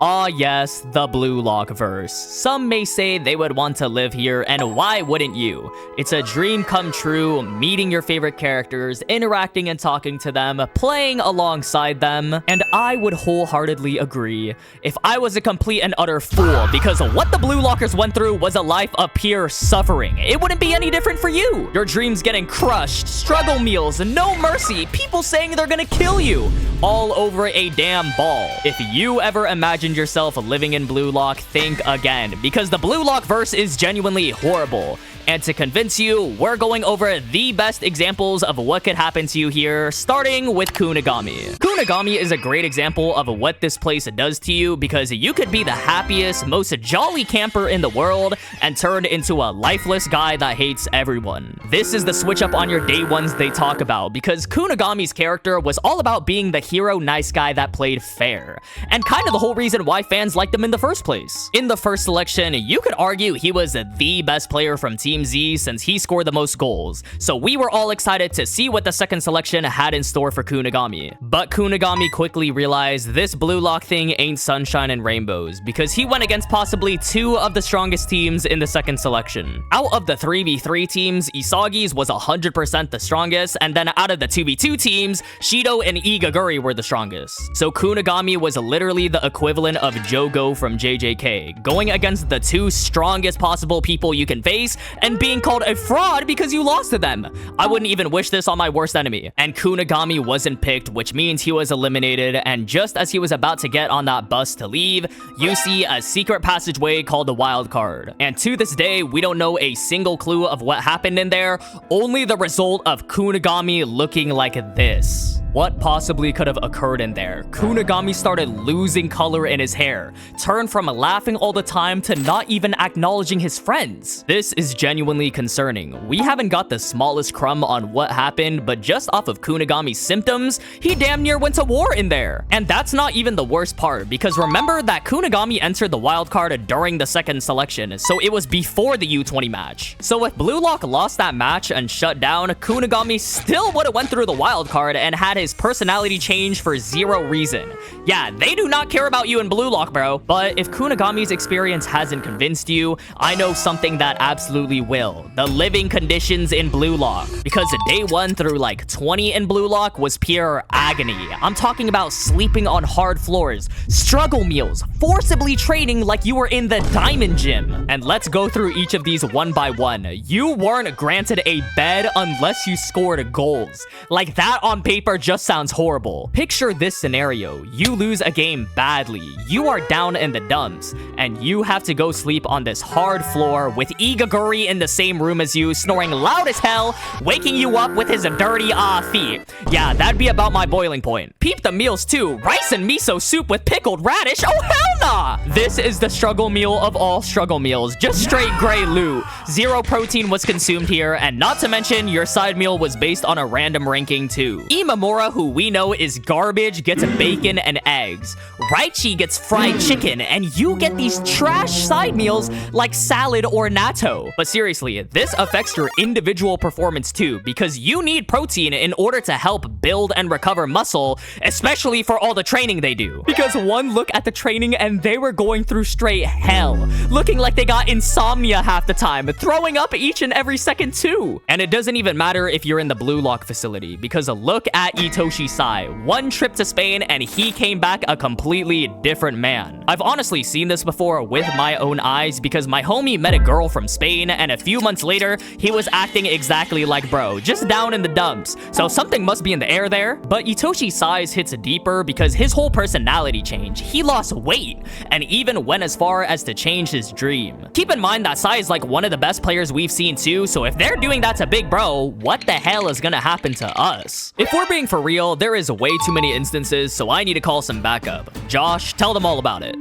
Ah yes, the Blue Lock verse. Some may say they would want to live here, and why wouldn't you? It's a dream come true, meeting your favorite characters, interacting and talking to them, playing alongside them, and I would wholeheartedly agree. If I was a complete and utter fool because what the Blue Lockers went through was a life of pure suffering, it wouldn't be any different for you. Your dreams getting crushed, struggle meals, no mercy, people saying they're gonna kill you, all over a damn ball. If you ever imagined yourself living in Blue Lock, think again, because the Blue Lock verse is genuinely horrible. And to convince you, we're going over the best examples of what could happen to you here, starting with Kunigami. Kunigami is a great example of what this place does to you, because you could be the happiest, most jolly camper in the world and turned into a lifeless guy that hates everyone. This is the switch up on your day ones they talk about, because Kunigami's character was all about being the hero nice guy that played fair, and kind of the whole reason why fans liked him in the first place. In the first selection, you could argue he was the best player from Team Z since he scored the most goals, so we were all excited to see what the second selection had in store for Kunigami. But Kunigami quickly realized this Blue Lock thing ain't sunshine and rainbows, because he went against possibly two of the strongest teams in the second selection. Out of the 3v3 teams, Isagi's was 100% the strongest, and then out of the 2v2 teams, Shido and Igaguri were the strongest. So Kunigami was literally the equivalent of Jogo from JJK, going against the two strongest possible people you can face, and being called a fraud because you lost to them. I wouldn't even wish this on my worst enemy. And Kunigami wasn't picked, which means he was eliminated, and just as he was about to get on that bus to leave, you see a secret passageway called the wild card. And to this day, we don't know a single clue of what happened in there, only the result of Kunigami looking like this. What possibly could have occurred in there? Kunigami started losing color in his hair, turned from laughing all the time to not even acknowledging his friends. This is genuinely concerning. We haven't got the smallest crumb on what happened, but just off of Kunigami's symptoms, he damn near went to war in there. And that's not even the worst part, because remember that Kunigami entered the wildcard during the second selection, so it was before the U20 match. So if Blue Lock lost that match and shut down, Kunigami still would have went through the wildcard and had his personality change for zero reason. Yeah, they do not care about you in Blue Lock, bro. But if Kunigami's experience hasn't convinced you, I know something that absolutely will. The living conditions in Blue Lock. Because day 1 through like 20 in Blue Lock was pure agony. I'm talking about sleeping on hard floors, struggle meals, forcibly training like you were in the diamond gym. And let's go through each of these one by one. You weren't granted a bed unless you scored goals. Like that on paper just sounds horrible. Picture this scenario. You lose a game badly. You are down in the dumps, and you have to go sleep on this hard floor with Igaguri in the same room as you, snoring loud as hell, waking you up with his dirty feet. Yeah, that'd be about my boiling point. Peep the meals too. Rice and miso soup with pickled radish. Oh hell nah! This is the struggle meal of all struggle meals. Just straight gray loot. Zero protein was consumed here, and not to mention your side meal was based on a random ranking too. Imamura, who we know is garbage, gets bacon and eggs. Raichi gets fried chicken, and you get these trash side meals like salad or natto. But seriously, this affects your individual performance too, because you need protein in order to help build and recover muscle, especially for all the training they do. Because one look at the training and they were going through straight hell, looking like they got insomnia half the time, throwing up each and every second too. And it doesn't even matter if you're in the Blue Lock facility, because look at Itoshi Sae. One trip to Spain and he came back a completely different man. I've honestly seen this before with my own eyes, because my homie met a girl from Spain, and a few months later, he was acting exactly like bro, just down in the dumps. So something must be in the air there. But Itoshi Sae's hits deeper because his whole personality changed. He lost weight, and even went as far as to change his dream. Keep in mind that Sae is like one of the best players we've seen too, so if they're doing that to big bro, what the hell is gonna happen to us? If we're being for real, there is way too many instances, so I need to call some backup. Josh, tell them all about it.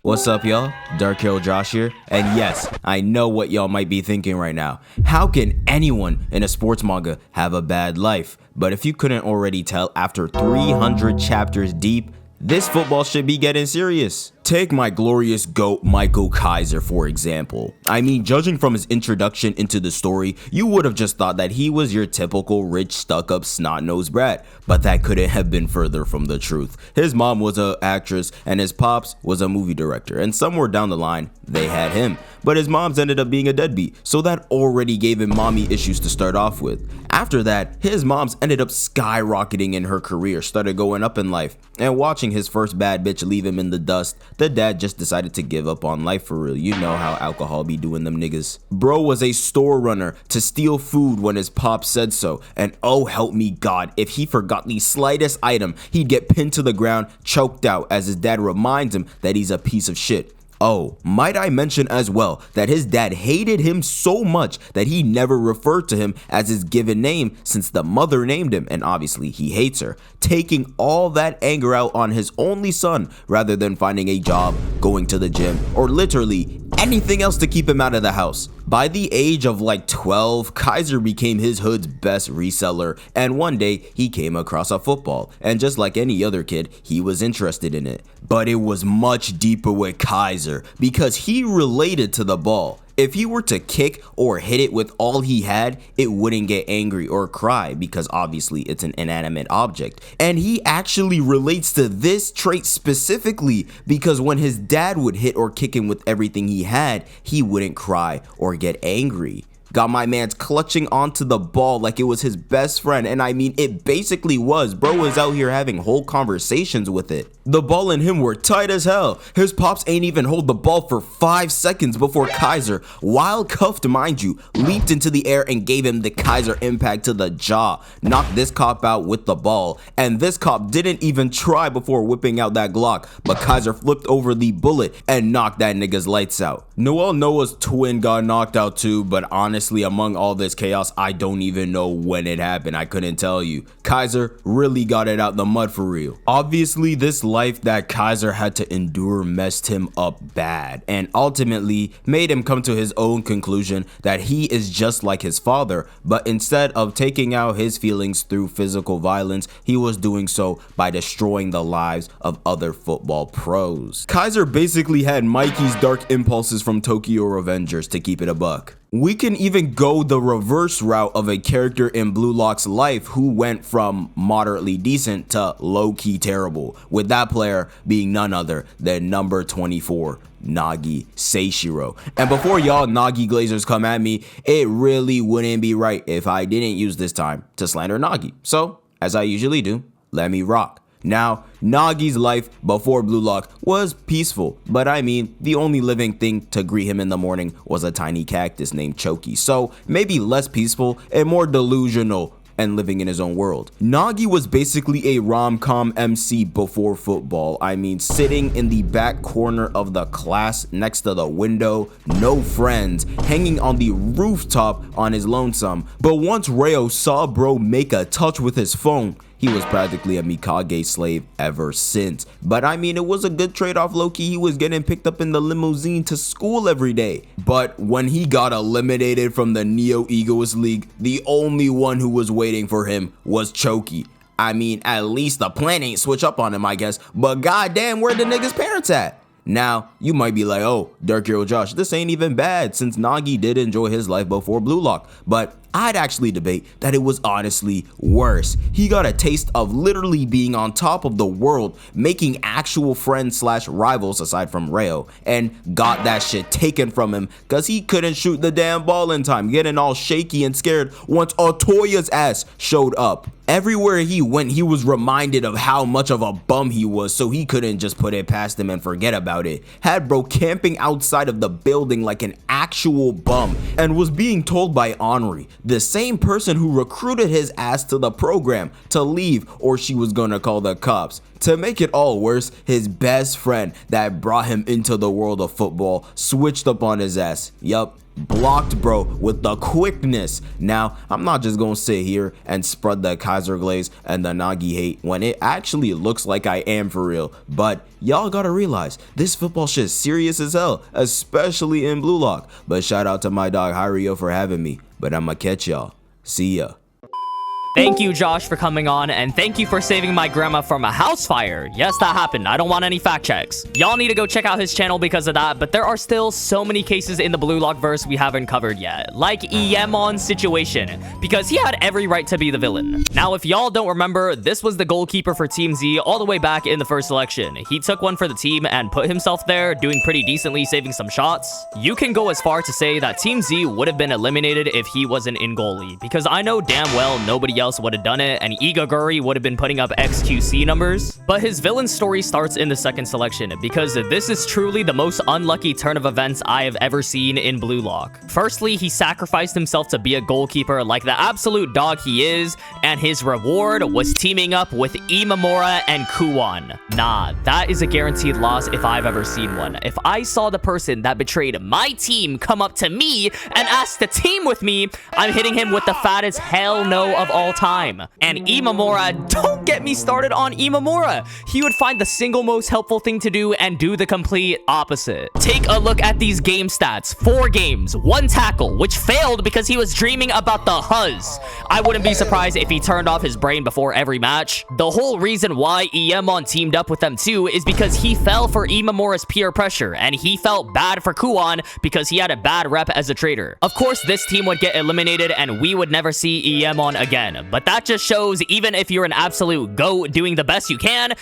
What's up, y'all? DarkHeroJosh here, and yes, I know what y'all might be thinking right now. How can anyone in a sports manga have a bad life? But if you couldn't already tell after 300 chapters deep, this football should be getting serious. Take my glorious GOAT Michael Kaiser for example. I mean, judging from his introduction into the story, you would have just thought that he was your typical rich stuck-up snot-nosed brat, but that couldn't have been further from the truth. His mom was an actress and his pops was a movie director, and somewhere down the line, they had him. But his mom's ended up being a deadbeat, so that already gave him mommy issues to start off with. After that, his mom's ended up skyrocketing in her career, started going up in life, and watching his first bad bitch leave him in the dust, the dad just decided to give up on life for real. You know how alcohol be doing them niggas. Bro was a store runner to steal food when his pop said so, and oh help me God, if he forgot the slightest item, he'd get pinned to the ground, choked out as his dad reminds him that he's a piece of shit. Oh, might I mention as well that his dad hated him so much that he never referred to him as his given name since the mother named him, and obviously he hates her, taking all that anger out on his only son rather than finding a job, going to the gym, or literally anything else to keep him out of the house. By the age of like 12, Kaiser became his hood's best reseller, and one day he came across a football, and just like any other kid, he was interested in it. But it was much deeper with Kaiser because he related to the ball. If he were to kick or hit it with all he had, it wouldn't get angry or cry because obviously it's an inanimate object. And he actually relates to this trait specifically because when his dad would hit or kick him with everything he had, he wouldn't cry or get angry. Got my mans clutching onto the ball like it was his best friend, and I mean it basically was. Bro was out here having whole conversations with it. The ball and him were tight as hell. His pops ain't even hold the ball for 5 seconds before Kaiser, while cuffed mind you, leaped into the air and gave him the Kaiser impact to the jaw, knocked this cop out with the ball, and this cop didn't even try before whipping out that Glock, but Kaiser flipped over the bullet and knocked that nigga's lights out. Noel Noah's twin got knocked out too, but honestly among all this chaos, I don't even know when it happened. I couldn't tell you. Kaiser really got it out the mud for real. Obviously this life that Kaiser had to endure messed him up bad and ultimately made him come to his own conclusion that he is just like his father, but instead of taking out his feelings through physical violence, he was doing so by destroying the lives of other football pros. Kaiser basically had Mikey's dark impulses from Tokyo Revengers, to keep it a buck. We can even go the reverse route of a character in BLUELOCK's life who went from moderately decent to low-key terrible, with that player being none other than number 24, Nagi Seishiro. And before y'all Nagi Glazers come at me, it really wouldn't be right if I didn't use this time to slander Nagi. So, as I usually do, let me rock. Now, Nagi's life before BLUELOCK was peaceful, but I mean, the only living thing to greet him in the morning was a tiny cactus named Choki, so maybe less peaceful and more delusional and living in his own world. Nagi was basically a rom-com MC before football. I mean, sitting in the back corner of the class next to the window, no friends, hanging on the rooftop on his lonesome. But once Ryo saw bro make a touch with his phone, he was practically a Mikage slave ever since. But I mean, it was a good trade-off low-key. He was getting picked up in the limousine to school every day. But when he got eliminated from the Neo Egoist League, the only one who was waiting for him was Choki. I mean, at least the plan ain't switch up on him, I guess. But goddamn, where the nigga's parents at? Now, you might be like, oh, DarkHeroJosh, this ain't even bad since Nagi did enjoy his life before BLUELOCK. But I'd actually debate that it was honestly worse. He got a taste of literally being on top of the world, making actual friends slash rivals aside from Ryo, and got that shit taken from him because he couldn't shoot the damn ball in time, getting all shaky and scared once Otoya's ass showed up. Everywhere he went, he was reminded of how much of a bum he was, so he couldn't just put it past him and forget about it. Had bro camping outside of the building like an actual bum, and was being told by Henri, the same person who recruited his ass to the program, to leave or she was gonna call the cops. To make it all worse, his best friend that brought him into the world of football switched up on his ass. Yup. Blocked bro with the quickness. Now, I'm not just gonna sit here and spread the Kaiser glaze and the Nagi hate when it actually looks like I am for real, but y'all gotta realize this football shit is serious as hell, especially in BLUELOCK. But shout out to my dog Hiryo for having me, but I'ma catch y'all. See ya. Thank you, Josh, for coming on, and thank you for saving my grandma from a house fire. Yes, that happened. I don't want any fact checks. Y'all need to go check out his channel because of that, but there are still so many cases in the Blue Lock verse we haven't covered yet, like Iemon's situation, because he had every right to be the villain. Now, if y'all don't remember, this was the goalkeeper for Team Z all the way back in the first selection. He took one for the team and put himself there, doing pretty decently, saving some shots. You can go as far to say that Team Z would have been eliminated if he wasn't in goalie, because I know damn well nobody else would have done it, and Igaguri would have been putting up XQC numbers. But his villain story starts in the second selection, because this is truly the most unlucky turn of events I have ever seen in Blue Lock. Firstly, he sacrificed himself to be a goalkeeper like the absolute dog he is, and his reward was teaming up with Imamura and Kuwan. Nah, that is a guaranteed loss if I've ever seen one. If I saw the person that betrayed my team come up to me and ask to team with me, I'm hitting him with the fattest hell no of all time. And Imamura, don't get me started on Imamura. He would find the single most helpful thing to do and do the complete opposite. Take a look at these game stats. 4 games, 1 tackle, which failed because he was dreaming about the Huzz. I wouldn't be surprised if he turned off his brain before every match. The whole reason why Iemon teamed up with them too is because he fell for Imamura's peer pressure, and he felt bad for Kuwan because he had a bad rep as a traitor. Of course, this team would get eliminated and we would never see Iemon again, but that just shows even if you're an absolute GOAT doing the best you can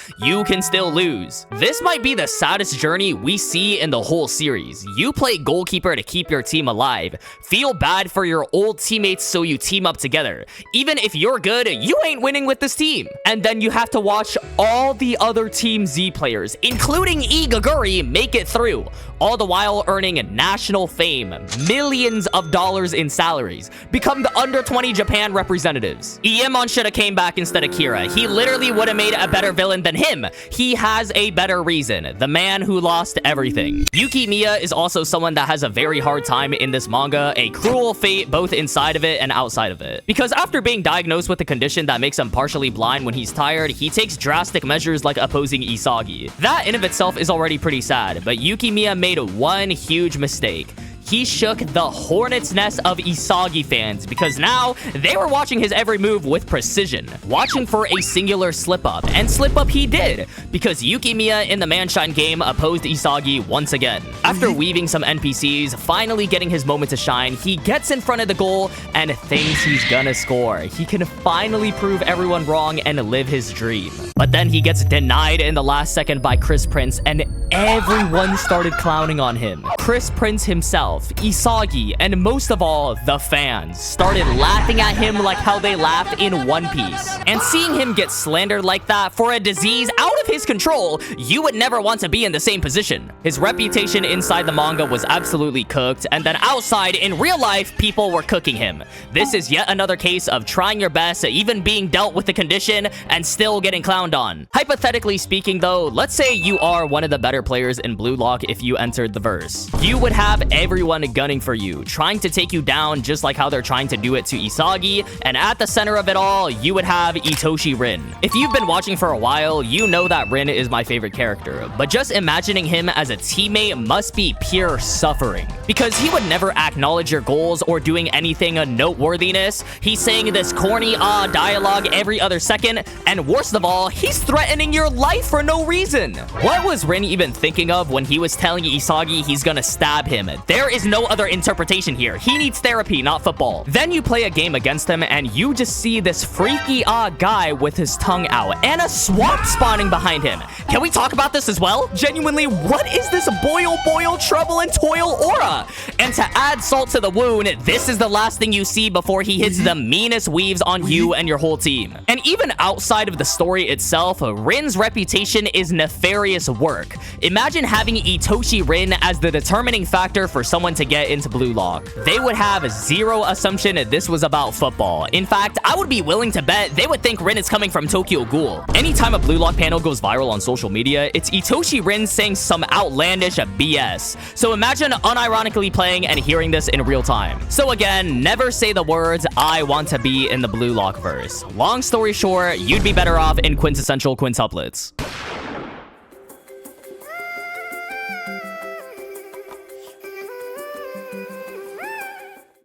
still lose. This might be the saddest journey we see in the whole series. You play goalkeeper to keep your team alive. Feel bad for your old teammates so you team up together. Even if you're good, you ain't winning with this team. And then you have to watch all the other Team Z players, including Igaguri, make it through, all the while earning national fame, millions of dollars in salaries, become the under 20 Japan representatives. Iemon should have came back instead of Kira. He literally would have made a better villain than him. He has a better reason. The man who lost everything. Yuki Miya is also someone that has a very hard time in this manga, a cruel fate both inside of it and outside of it. Because after being diagnosed with a condition that makes him partially blind when he's tired, he takes drastic measures like opposing Isagi. That in of itself is already pretty sad, but Yuki Miya made one huge mistake. He shook the hornet's nest of Isagi fans because now they were watching his every move with precision, watching for a singular slip-up, and slip-up he did, because Yuki Miya in the Manshine game opposed Isagi once again. After weaving some NPCs, finally getting his moment to shine, he gets in front of the goal and thinks he's gonna score. He can finally prove everyone wrong and live his dream. But then he gets denied in the last second by Chris Prince, and everyone started clowning on him. Chris Prince himself, Isagi, and most of all, the fans started laughing at him like how they laughed in One Piece. And seeing him get slandered like that for a disease out of his control, you would never want to be in the same position. His reputation inside the manga was absolutely cooked, and then outside, in real life, people were cooking him. This is yet another case of trying your best, even being dealt with the condition, and still getting clowned on. Hypothetically speaking though, let's say you are one of the better players in Blue Lock if you entered the verse. You would have everyone gunning for you, trying to take you down just like how they're trying to do it to Isagi, and at the center of it all, you would have Itoshi Rin. If you've been watching for a while, you know that Rin is my favorite character, but just imagining him as a teammate must be pure suffering, because he would never acknowledge your goals or doing anything of noteworthiness. He's saying this corny dialogue every other second, and worst of all, he's threatening your life for no reason. What was Rin even thinking of when he was telling Isagi he's gonna stab him? There is no other interpretation here. He needs therapy, not football. Then you play a game against him and you just see this freaky guy with his tongue out and a swamp spawning behind him. Can we talk about this as well? Genuinely, what is this boil, trouble, and toil aura? And to add salt to the wound, this is the last thing you see before he hits the meanest weaves on you and your whole team. And even outside of the story itself, Rin's reputation is nefarious work. Imagine having Itoshi Rin as the determining factor for someone to get into Blue Lock. They would have zero assumption this was about football. In fact, I would be willing to bet they would think Rin is coming from Tokyo Ghoul. Anytime a Blue Lock panel goes viral on social media, it's Itoshi Rin saying some outlandish BS. So imagine unironically playing and hearing this in real time. So again, never say the words, "I want to be in the Blue Lock verse." Long story short, you'd be better off in quintessential quintuplets.